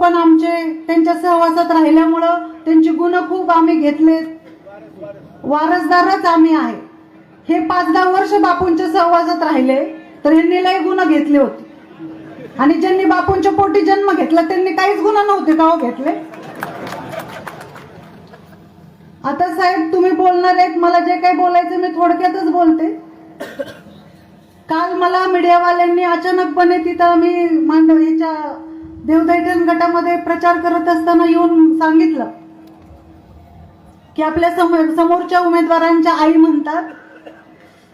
पण आमचे त्यांच्या सहवासात राहिल्यामुळं त्यांची गुण खूप आम्ही घेतले, वारसदारच आम्ही आहे. हे 5-10 वर्ष बापूंच्या सहवासात राहिले तर यांनी लय गुण घेतले होते, आणि ज्यांनी बापूंच्या पोटी जन्म घेतला त्यांनी काहीच गुण नव्हते का हो घेतले. आता साहेब तुम्ही बोलणार आहेत, मला जे काही बोलायचं मी थोडक्यातच बोलते. काल मला मीडियावाल्यांनी अचानकपणे तिथं आम्ही मांडवीच्या देवदैठण गटामध्ये प्रचार करत असताना येऊन सांगितलं की आपल्या समोरच्या उमेदवारांच्या आई म्हणतात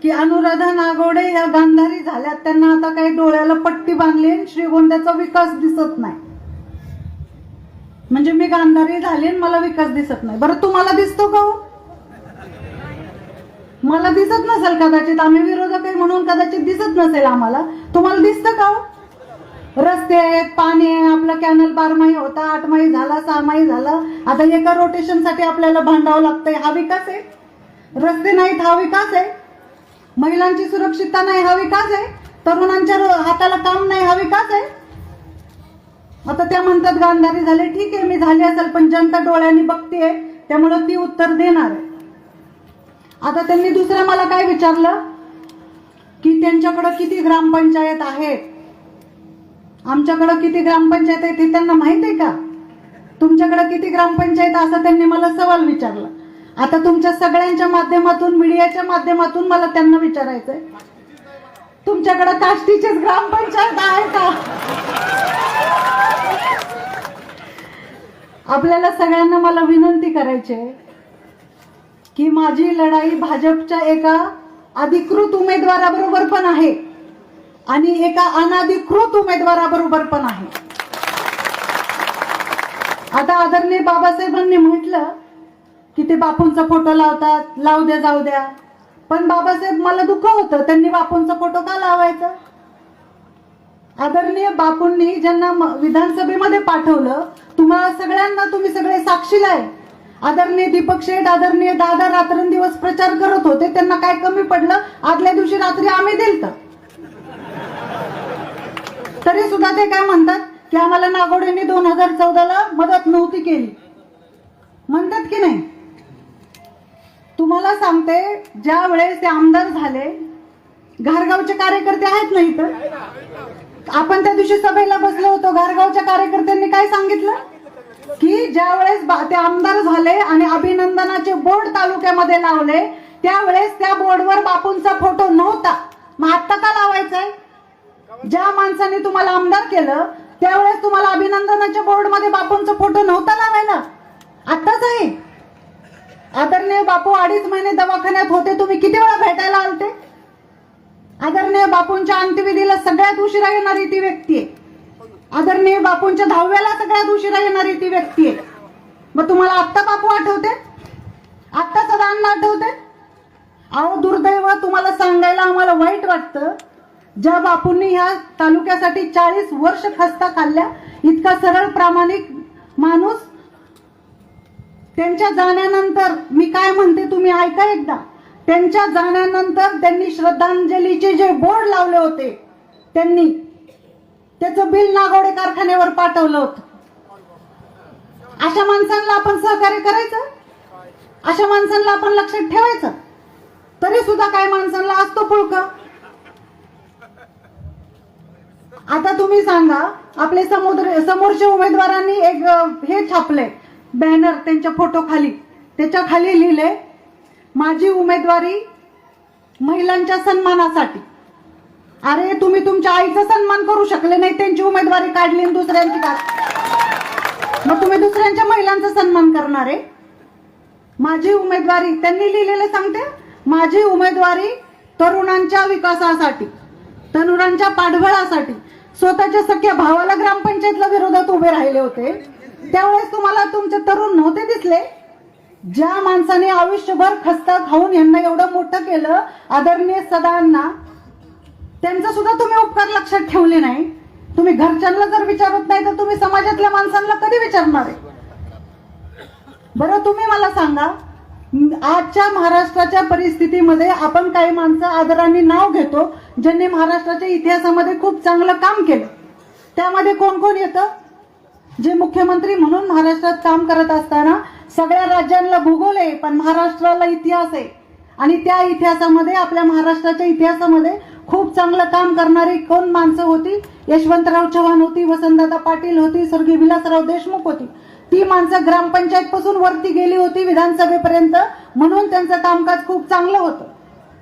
की अनुराधा नागोडे या गांधारी झाल्यात, त्यांना आता काही डोळ्याला पट्टी बांधली, श्रीगोंद्याचा विकास दिसत नाही. म्हणजे मी गांधारी झाली आणि मला विकास दिसत नाही. बरं तुम्हाला दिसतो का हो? मला दिसत नसेल कदाचित, आम्ही विरोधक आहे म्हणून कदाचित दिसत नसेल आम्हाला. तुम्हाला दिसतं का हो? रस्ते आहेत, पाणी आहे, आपला कॅनल 12 होता, 8 झाला, 6 झाला, आता एका रोटेशनसाठी आपल्याला भांडावं लागतंय. हा विकास आहे? रस्ते नाहीत हा विकास आहे? महिलांची सुरक्षितता नाही हा विकास आहे? तरुणांच्या हाताला काम नाही हा विकास आहे? आता त्या म्हणतात गांधारी झाले, ठीक आहे मी झाली असेल, पण जनता डोळ्यांनी बघतीये त्यामुळे ती उत्तर देणार आहे. आता त्यांनी दुसरं मला काय विचारलं की त्यांच्याकडे किती ग्रामपंचायत आहेत, आमच्याकडे किती ग्रामपंचायत आहे ते त्यांना माहित आहे का? तुमच्याकडे किती ग्रामपंचायत असं त्यांनी मला सवाल विचारला. आता तुमच्या सगळ्यांच्या माध्यमातून, मीडियाच्या माध्यमातून मला त्यांना विचारायचंय, तुमच्याकडे काष्टीचीच ग्रामपंचायत आहे का? आपल्याला सगळ्यांना मला विनंती करायची आहे की माझी लढाई भाजपच्या एका अधिकृत उमेदवाराबरोबर पण आहे आणि एका अनधिकृत उमेदवाराबरोबर पण आहे. आता आदरणीय बाबासाहेबांनी म्हटलं की ते बापूंचा फोटो लावतात, लावू द्या जाऊ द्या, पण बाबासाहेब मला दुःख होतं त्यांनी बापूंचा फोटो का लावायचा. आदरणीय बापूंनी ज्यांना विधानसभेमध्ये पाठवलं, तुम्हाला सगळ्यांना, तुम्ही सगळे साक्षीला आहे. आदरणीय दीपक शेठ, आदरणीय दादा रात्रंदिवस प्रचार करत होते, त्यांना काय कमी पडलं? आदल्या दिवशी रात्री आम्ही दिलत, तरी सुद्धा ते काय म्हणतात की आम्हाला नागोडेंनी 2014ला मदत नव्हती केली, म्हणतात की नाही. तुम्हाला सांगते, ज्या वेळेस ते आमदार झाले, घारगावचे कार्यकर्ते आहेत ना इथं, आपण त्या दिवशी सभेला बसलो होतो, घारगावच्या कार्यकर्त्यांनी काय सांगितलं की ज्या वेळेस ते आमदार झाले आणि अभिनंदनाचे बोर्ड तालुक्यामध्ये लावले, त्यावेळेस त्या बोर्डवर बापूंचा फोटो नव्हता, मग आता का लावायचाय? ज्या माणसाने तुम्हाला आमदार केलं त्यावेळेस तुम्हाला अभिनंदनाच्या बोर्ड मध्ये बापूंचा फोटो नव्हता लावायला, आताच आहे. आदरणीय बापू 2.5 महिने दवाखान्यात होते, तुम्ही किती वेळा भेटायला आलते? आदरणीय बापूंच्या अंत्यविधीला सगळ्यात उशिरा येणारी ती व्यक्ती आहे. आदरणीय बापूंच्या 10व्याला सगळ्यात उशिरा येणारी ती व्यक्ती आहे. मग तुम्हाला आत्ता बापू आठवते? आत्ता सदांना आठवते? अहो दुर्दैव, तुम्हाला सांगायला आम्हाला वाईट वाटतं, ज्या बापूंनी ह्या तालुक्यासाठी 40 वर्ष खस्ता खाल्ल्या, इतका सरळ प्रामाणिक माणूस, त्यांच्या जाण्यानंतर मी काय म्हणते तुम्ही ऐका एकदा. त्यांच्या जाण्यानंतर त्यांनी श्रद्धांजलीचे जे बोर्ड लावले होते, त्यांनी त्याचं बिल नागोडे कारखान्यावर पाठवलं होतं. अशा माणसांना आपण सहकार्य करायचं? अशा माणसांना आपण लक्षात ठेवायचं? तरी सुद्धा काही माणसांना असतो पुळका. आता तुम्ही सांगा, आपले समोरच्या उमेदवारांनी एक हे छापले बॅनर त्यांच्या फोटो खाली, त्याच्या खाली लिहिले माझी उमेदवारी महिलांच्या सन्मानासाठी. अरे तुम्ही तुमच्या आईचा सन्मान करू शकले नाही, त्यांची उमेदवारी काढली आणि दुसऱ्यांची काढली, मग तुम्ही दुसऱ्यांच्या महिलांचा सन्मान करणार आहे? माझी उमेदवारी त्यांनी लिहिलेलं सांगते, माझी उमेदवारी तरुणांच्या विकासासाठी, तरुणांच्या पाठबळासाठी. स्वतःच्या सख्या भावाला ग्रामपंचायतला विरोधात उभे राहिले होते, त्यावेळेस तुम्हाला तुमचे तरुण नव्हते दिसले? ज्या माणसाने आयुष्यभर खस्ता खाऊन यांना एवढं मोठं केलं, आदरणीय सदांना, त्यांचा सुद्धा तुम्ही उपकार लक्षात ठेवले नाही. तुम्ही घरच्यांना जर विचारत नाही तर तुम्ही समाजातल्या माणसांना कधी विचारणार आहे? बरं तुम्ही मला सांगा, आजच्या महाराष्ट्राच्या परिस्थितीमध्ये आपण काही माणसं आदराने नाव घेतो ज्यांनी महाराष्ट्राच्या इतिहासामध्ये खूप चांगलं काम केलं, त्यामध्ये कोण कोण येतं? जे मुख्यमंत्री म्हणून महाराष्ट्रात काम करत असताना सगळ्या राज्यांना भूगोल आहे, पण महाराष्ट्राला इतिहास आहे. आणि त्या इतिहासामध्ये, आपल्या महाराष्ट्राच्या इतिहासामध्ये खूप चांगलं काम करणारी कोण माणसं होती? यशवंतराव चव्हाण होती, वसंतदादा पाटील होती, स्वर्गीय विलासराव देशमुख होती. ती माणसं ग्रामपंचायत पासून वरती गेली होती विधानसभेपर्यंत, म्हणून त्यांचं कामकाज खूप चांगलं होतं.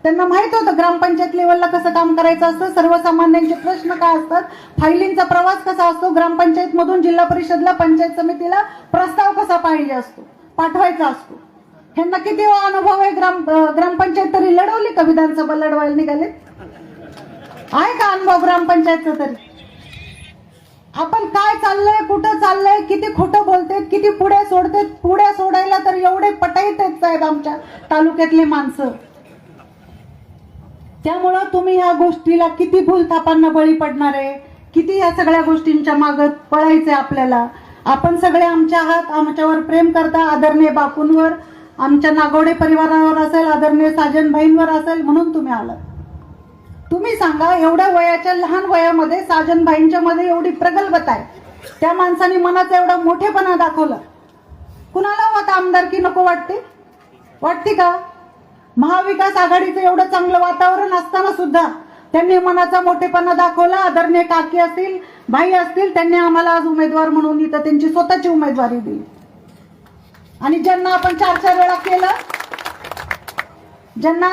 त्यांना माहित होतं ग्रामपंचायत लेवलला कसं काम करायचं असतं, सर्वसामान्यांचे प्रश्न काय असतात, फायलिंगचा प्रवास कसा असतो, ग्रामपंचायत मधून जिल्हा परिषदला, पंचायत समितीला प्रस्ताव कसा पाहिजे असतो, पाठवायचा असतो. ह्यांना किती अनुभव आहे? ग्रामपंचायत तरी लढवली का? विधानसभा लढवायला निघाले आहे का अनुभव ग्रामपंचायतचा? तरी आपण काय चाललंय, कुठं चाललंय, किती खोटं बोलतेत, किती पुढे सोडतेत. पुढे सोडायला तर एवढे पटाईत आहेत साहेब आमच्या तालुक्यातली माणसं. त्यामुळं तुम्ही ह्या गोष्टीला किती भूलथापांना बळी पडणार आहे, किती ह्या सगळ्या गोष्टींच्या मागत पळायचंय आपल्याला. आपण सगळे आमच्या आहात, आमच्यावर प्रेम करता, आदरणीय बापूंवर, आमच्या नागोडे परिवारावर असेल, आदरणीय साजनभाईंवर असेल, म्हणून तुम्ही आलात. तुम्ही सांगा, एवढ्या वयाच्या लहान वयामध्ये साजनभाईंच्या मध्ये एवढी प्रगल्भता आहे, त्या माणसाने मनाचा एवढा मोठेपणा दाखवला. कुणाला आता आमदारकी नको वाटते? वाटते का? महाविकास आघाडीचं एवढं चांगलं वातावरण असताना सुद्धा त्यांनी मनाचा मोठेपणा दाखवला. आदरणीय काकी असतील, भाई असतील, त्यांनी आम्हाला आज उमेदवार म्हणून इथं त्यांची स्वतःची उमेदवारी दिली. आणि ज्यांना आपण 4-4 वेळा केलं, ज्यांना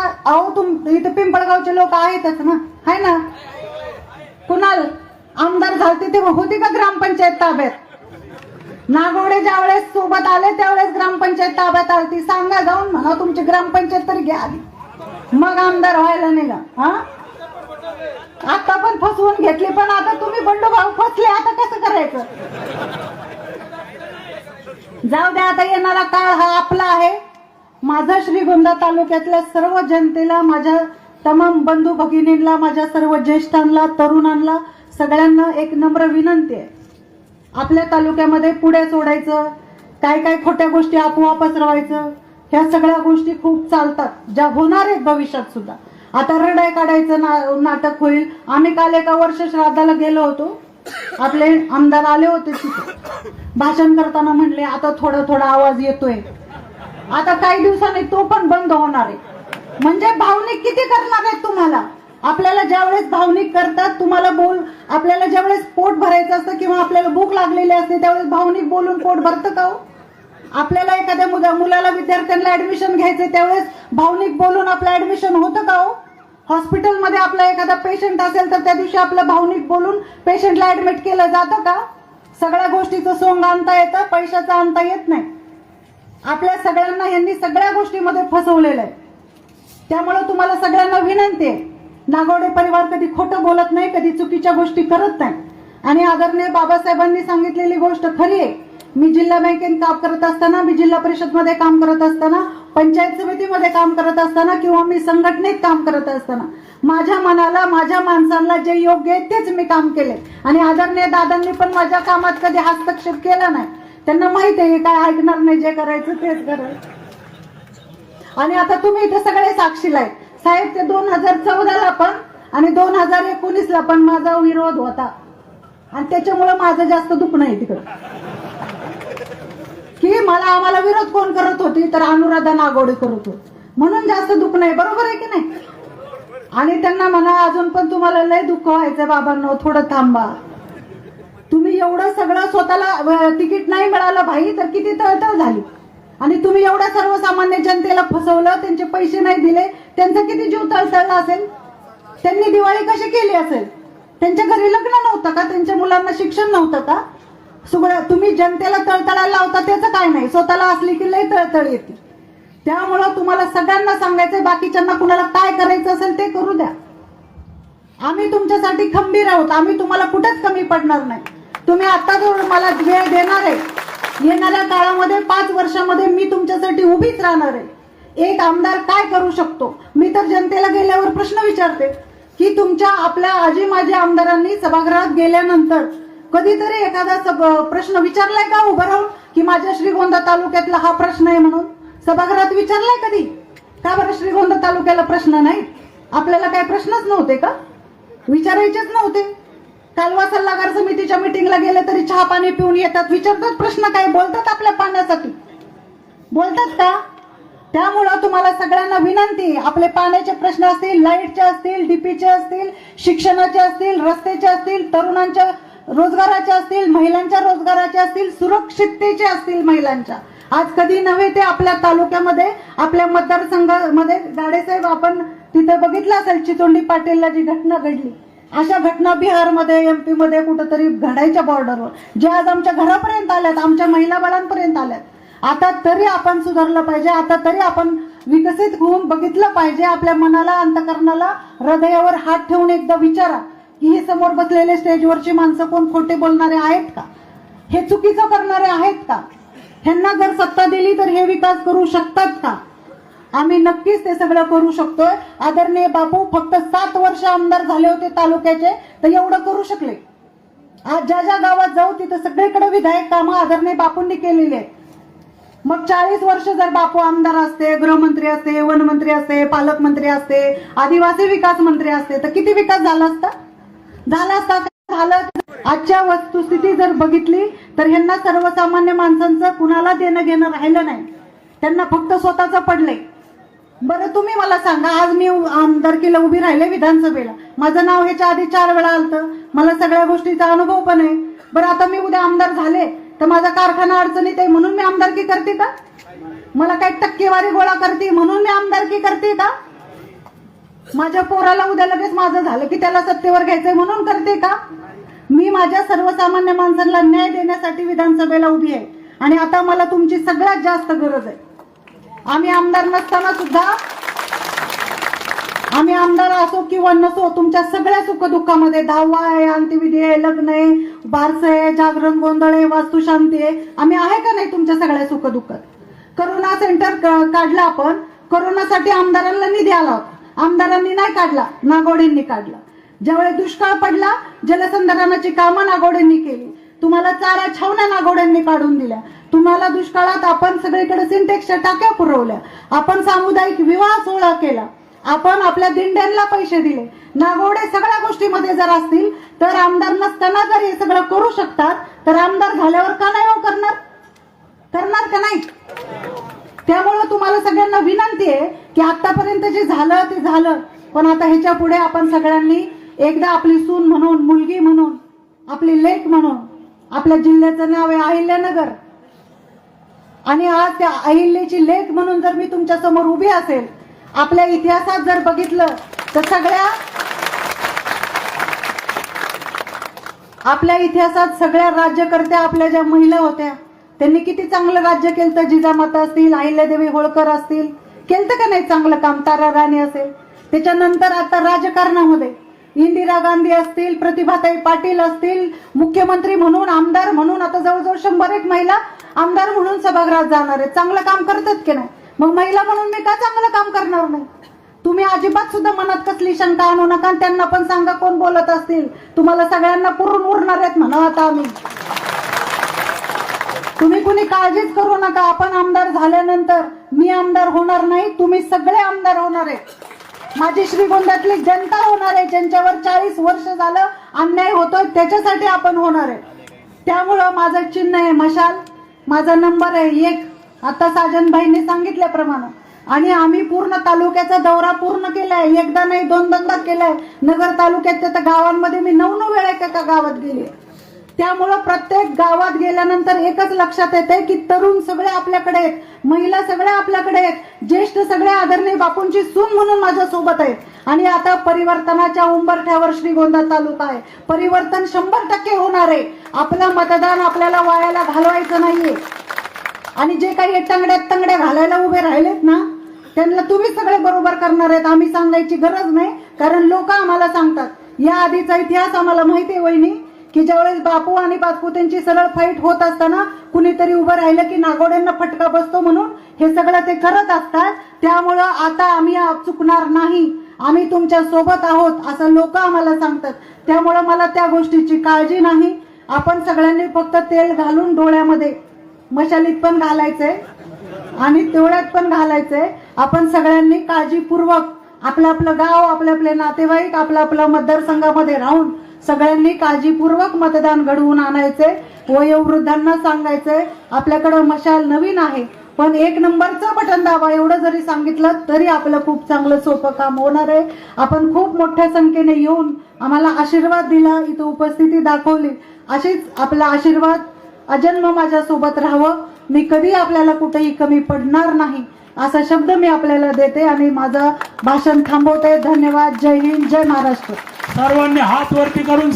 इथं पिंपळगावचे लोक आहेतच ना, आहे ना? कुणाल आमदार झालते तेव्हा होती का ग्रामपंचायत ताब्यात? नागोडे ज्यावेळेस सोबत आले त्यावेळेस ग्रामपंचायत ताब्यात आली. सांगा जाऊन, म्हणा तुमची ग्रामपंचायत तरी घ्या आधी, मग आमदार व्हायला निघा. हा, आता पण फसवून घेतली, पण आता तुम्ही बंडू भाऊ फसले, आता कसं करायचं? जाऊ द्या, आता येणारा काळ हा आपला आहे. माझा श्रीगोंदा तालुक्यातल्या सर्व जनतेला, माझ्या तमाम बंधू भगिनींना, माझ्या सर्व ज्येष्ठांना, तरुणांना, सगळ्यांना एक नम्र विनंती आहे. आपल्या तालुक्यामध्ये पुढे सोडायचं, काय काय खोट्या गोष्टी अफवा पसरवायचं, ह्या सगळ्या गोष्टी खूप चालतात, ज्या होणार आहेत भविष्यात सुद्धा. आता रडाय काढायचं नाटक होईल. आम्ही काल एका वर्ष श्राद्धाला गेलो होतो, आपले आमदार आले होते तिथे, भाषण करताना म्हणले आता थोडा थोडा आवाज येतोय, आता काही दिवसांनी तो पण बंद होणार आहे. म्हणजे भावनिक किती करणार आहेत तुम्हाला? आपल्याला ज्यावेळेस भावनिक करतात, तुम्हाला आपल्याला ज्यावेळेस पोट भरायचं असतं किंवा आपल्याला भूक लागलेली असते त्यावेळेस भावनिक बोलून पोट भरतं का हो? आपल्याला एखाद्या मुलाला, विद्यार्थ्यांना ऍडमिशन घ्यायचं त्यावेळेस भावनिक बोलून आपलं ऍडमिशन होतं का हो? हॉस्पिटलमध्ये आपला एखादा पेशंट असेल तर त्या दिवशी आपलं भावनिक बोलून पेशंटला ऍडमिट केलं जातं का? सगळ्या गोष्टीचं सोंग आणता येतं, पैशाचं आणता येत नाही. आपल्या सगळ्यांना यांनी सगळ्या गोष्टीमध्ये फसवलेलं आहे. त्यामुळे तुम्हाला सगळ्यांना विनंती आहे, नागोडे परिवार कधी खोटं बोलत नाही, कधी चुकीच्या गोष्टी करत नाही. आणि आदरणीय बाबासाहेबांनी सांगितलेली गोष्ट खरी आहे. मी जिल्हा बँकेत काम करत असताना, मी जिल्हा परिषदमध्ये काम करत असताना, पंचायत समितीमध्ये काम करत असताना किंवा मी संघटनेत काम करत असताना माझ्या मनाला, माझ्या माणसांना जे योग्य आहे तेच मी काम केले. आणि आदरणीय दादांनी पण माझ्या कामात कधी हस्तक्षेप केला नाही. त्यांना माहित आहे काय ऐकणार नाही, जे करायचं तेच करायचं. आणि आता तुम्ही इथे सगळे साक्षीला आहेत साहेब. ते 2014ला पण आणि 2019ला पण माझा विरोध होता, आणि त्याच्यामुळे माझं जास्त दुखणं आहे तिकडं, की आम्हाला विरोध कोण करत होती तर अनुराधा नागोडे करत होती, म्हणून जास्त दुखणं आहे. बरोबर आहे की नाही? आणि त्यांना म्हणा अजून पण तुम्हाला लय दुःख व्हायचं बाबांनो, थोडं थांबा. तुम्ही एवढं सगळं स्वतःला तिकीट नाही मिळालं भाई तर किती तळतळ झाली. आणि तुम्ही एवढ्या सर्वसामान्य जनतेला फसवलं, त्यांचे पैसे नाही दिले, त्यांचा किती जीव तळतळला असेल. त्यांनी दिवाळी कशी केली असेल? त्यांच्या घरी लग्न नव्हतं का? त्यांच्या मुलांना शिक्षण नव्हतं का? सगळं तुम्ही जनतेला तळतळायला लावता, त्याचं काय नाही, स्वतःला असली की लय तळतळ येते. त्यामुळं तुम्हाला सगळ्यांना सांगायचंय, बाकीच्यांना कुणाला काय करायचं असेल ते करू द्या. आम्ही तुमच्यासाठी खंबीर आहोत, आम्ही तुम्हाला कुठेच कमी पडणार नाही. तुम्ही आता जो मला वेळ देणार आहे, येणाऱ्या काळामध्ये 5 वर्षामध्ये मी तुमच्यासाठी उभीच राहणार आहे. एक आमदार काय करू शकतो? मी तर जनतेला गेल्यावर प्रश्न विचारते की तुमच्या आपल्या आजी माझी आमदारांनी सभागृहात गेल्यानंतर कधीतरी एखादा प्रश्न विचारलाय का उभं राहून की माझ्या श्रीगोंदा तालुक्यातला हा प्रश्न आहे म्हणून? सभागृहात विचारलाय कधी? का बरं श्रीगोंदा तालुक्याला प्रश्न नाही? आपल्याला काय प्रश्नच नव्हते का? विचारायचेच नव्हते कालवा सल्लागार समितीच्या मीटिंगला गेले तरी चहा पाणी पिऊन येतात, विचारतात प्रश्न, काय बोलतात आपल्या पाण्यासाठी, बोलतात का? त्यामुळं तुम्हाला सगळ्यांना विनंती, आपले पाण्याचे प्रश्न असतील, लाईटचे असतील, डीपीचे असतील, शिक्षणाचे असतील, रस्त्याचे असतील, तरुणांच्या रोजगाराचे असतील, महिलांच्या रोजगाराचे असतील, सुरक्षिततेचे असतील महिलांच्या, आज कधी नव्हे ते आपल्या तालुक्यामध्ये, आपल्या मतदारसंघामध्ये गाडेसाहेब आपण तिथे बघितलं असेल चितोंडी पाटीलला जी घटना घडली, अशा घटना बिहारमध्ये, एमपी मध्ये कुठेतरी घडायच्या बॉर्डरवर, जे आज आमच्या घरापर्यंत आल्यात, आमच्या महिला बाळांपर्यंत आल्यात. आता तरी आपण सुधारलं पाहिजे, आता तरी आपण विकसित होऊन बघितलं पाहिजे. आपल्या मनाला, अंतकरणाला, हृदयावर हात ठेवून एकदा विचारा की हे समोर बसलेले स्टेजवरची माणसं कोण खोटे बोलणारे आहेत का, हे चुकीचं करणारे आहेत का, ह्यांना जर सत्ता दिली तर हे विकास करू शकतात का? आम्ही नक्कीच ते सगळं करू शकतोय. आदरणीय बापू फक्त 7 वर्ष आमदार झाले होते तालुक्याचे, तर एवढं करू शकले. आज ज्या ज्या गावात जाऊ तिथं सगळीकडे विधायक कामं आदरणीय बापूंनी केलेली आहेत. मग 40 वर्ष जर बापू आमदार असते, गृहमंत्री असते, वनमंत्री असते, पालकमंत्री असते, आदिवासी विकास मंत्री असते, तर किती विकास झाला असता? झालं. आजच्या वस्तुस्थिती जर बघितली तर ह्यांना सर्वसामान्य माणसांचं कुणाला देणं घेणं राहिलं नाही, त्यांना फक्त स्वतःचं पडलंय. बरं तुम्ही मला सांगा, आज मी आमदारकीला उभी राहिले विधानसभेला, माझं नाव ह्याच्या आधी 4 वेळा आलतं, मला सगळ्या गोष्टीचा अनुभव पण आहे. बरं आता मी उद्या आमदार झाले तर माझा कारखाना अडचणीत आहे म्हणून मी आमदारकी करते का? मला काही टक्केवारी गोळा करते म्हणून मी आमदारकी करते का? माझ्या पोराला उद्या लगेच माझं झालं की त्याला सत्तेवर घ्यायचंय म्हणून करते का? मी माझ्या सर्वसामान्य माणसांना न्याय देण्यासाठी विधानसभेला उभी आहे. आणि आता मला तुमची सगळ्यात जास्त गरज आहे. आम्ही आमदार नसताना सुद्धा, आम्ही आमदार असो किंवा नसो, तुमच्या सगळ्या सुखदुःखामध्ये, 10वा आहे, अंत्यविधी आहे, लग्न आहे, बारस आहे, जागरण गोंधळ आहे, वास्तुशांती आहे, आम्ही आहे का नाही तुमच्या सगळ्या सुखदुःखात? करोना सेंटर काढलं आपण, करोनासाठी आमदारांना निधी आला होता, आमदारांनी नाही काढला, नागोडेंनी काढला. ज्यावेळी दुष्काळ पडला, जलसंधारणाची कामं नागोडेंनी केली, तुम्हाला चारा छावण्या नागोडेंनी काढून दिल्या, तुम्हाला दुष्काळात आपण सगळीकडे सिंटेक्सच्या टाक्या पुरवल्या, आपण सामुदायिक विवाह सोहळा केला, आपण आपल्या दिंड्यांना पैसे दिले. नागोडे सगळ्या गोष्टीमध्ये जर असतील तर आमदार नसताना जर हे सगळं करू शकतात तर आमदार झाल्यावर का नाही करणार का नाही? त्यामुळे तुम्हाला सगळ्यांना विनंती आहे की आतापर्यंत जे झालं ते झालं, पण आता ह्याच्या पुढे आपण सगळ्यांनी एकदा आपली सून म्हणून, मुलगी म्हणून, आपली लेक म्हणून, आपल्या जिल्ह्याचं नाव आहे अहिल्यानगर, आणि आज त्या अहिल्याची लेक म्हणून जर मी तुमच्या समोर उभी असेल, आपल्या इतिहासात जर बघितलं तर आपल्या इतिहासात सगळ्या राज्यकर्त्या, आपल्या ज्या महिला होत्या, त्यांनी किती चांगलं राज्य केलं. जिजामाता असतील, अहिल्यादेवी होळकर असतील, केलं का नाही चांगलं काम? तारा राणी असेल. त्याच्यानंतर आता राजकारणामध्ये इंदिरा गांधी असतील, प्रतिभाताई पाटील असतील, मुख्यमंत्री म्हणून, आमदार म्हणून, आता जवळजवळ 101 महिला आमदार म्हणून सभागृहात जाणार आहेत. चांगलं काम करतात की नाही? मग महिला म्हणून मी का चांगलं काम करणार नाही? तुम्ही अजिबात सुद्धा मनात कसली शंका आणू नका. त्यांना पण सांगा कोण बोलत असतील, तुम्हाला सगळ्यांना पुरून उरणार आहेत म्हणा. आता आम्ही, तुम्ही कुणी काळजीच करू नका. आपण आमदार झाल्यानंतर मी आमदार होणार नाही, तुम्ही सगळे आमदार होणार आहेत. माझी श्रीगोंद्यातली जनता होणार आहे, ज्यांच्यावर 40 वर्ष झालं अन्याय होतोय, त्याच्यासाठी आपण होणार आहे. त्यामुळं माझं चिन्ह आहे मशाल, माझा नंबर आहे 1. आता साजनभाईंनी सांगितल्याप्रमाणे, आणि आम्ही पूर्ण तालुक्याचा दौरा पूर्ण केलाय, एकदा नाही 2दा केलाय. नगर तालुक्याच्या तर गावांमध्ये मी 9 वेळा एका गावात गेले. त्यामुळं प्रत्येक गावात गेल्यानंतर एकच लक्षात येते की तरुण सगळे आपल्याकडे आहेत, महिला सगळ्या आपल्याकडे आहेत, ज्येष्ठ सगळे आदरणीय बापूंची सून म्हणून माझ्या सोबत आहेत. आणि आता परिवर्तनाच्या उंबरठ्यावर श्रीगोंदा तालुका आहे. परिवर्तन 100% होणार आहे. आपलं मतदान आपल्याला वायाला घालवायचं नाहीये. आणि जे काही तंगड्या घालायला उभे राहिलेत ना, त्यांना तुम्ही सगळे बरोबर करणार आहेत, आम्ही सांगायची गरज नाही. कारण लोक आम्हाला सांगतात. या आधीचा इतिहास आम्हाला माहिती आहे वहिनी, की ज्यावेळेस बापू आणि पाचपुतेंची सरळ फाईट होत असताना कुणीतरी उभं राहिलं की नागोड्यांना फटका बसतो म्हणून हे सगळं ते करत असतात. त्यामुळं आता आम्ही चुकणार नाही, आम्ही तुमच्या सोबत आहोत असं लोक आम्हाला सांगतात. त्यामुळं मला त्या गोष्टीची काळजी नाही. आपण सगळ्यांनी फक्त तेल घालून डोळ्यामध्ये, मशालीत पण घालायचंय आणि डोळ्यात पण घालायचंय. आपण सगळ्यांनी काळजीपूर्वक आपलं आपलं गाव, आपले आपले नातेवाईक, आपल्या आपल्या मतदारसंघामध्ये राहून सगळ्यांनी काळजीपूर्वक मतदान घडवून आणायचे. वयोवृद्धांना सांगायचंय आपल्याकडे मशाल नवीन आहे, पण 1 नंबरचं बटन दाबा एवढं जरी सांगितलं तरी आपलं खूप चांगलं सोपं काम होणार आहे. आपण खूप मोठ्या संख्येने येऊन आम्हाला आशीर्वाद दिला, इथं उपस्थिती दाखवली. अशीच आपला आशीर्वाद अजन्म माझ्यासोबत राहावं. मी कधी आपल्याला कुठेही कमी पडणार नाही असा शब्द मी आपल्याला देते आणि माझं भाषण थांबवते. धन्यवाद. जय हिंद, जय महाराष्ट्र. सर्वांनी हात वरती करून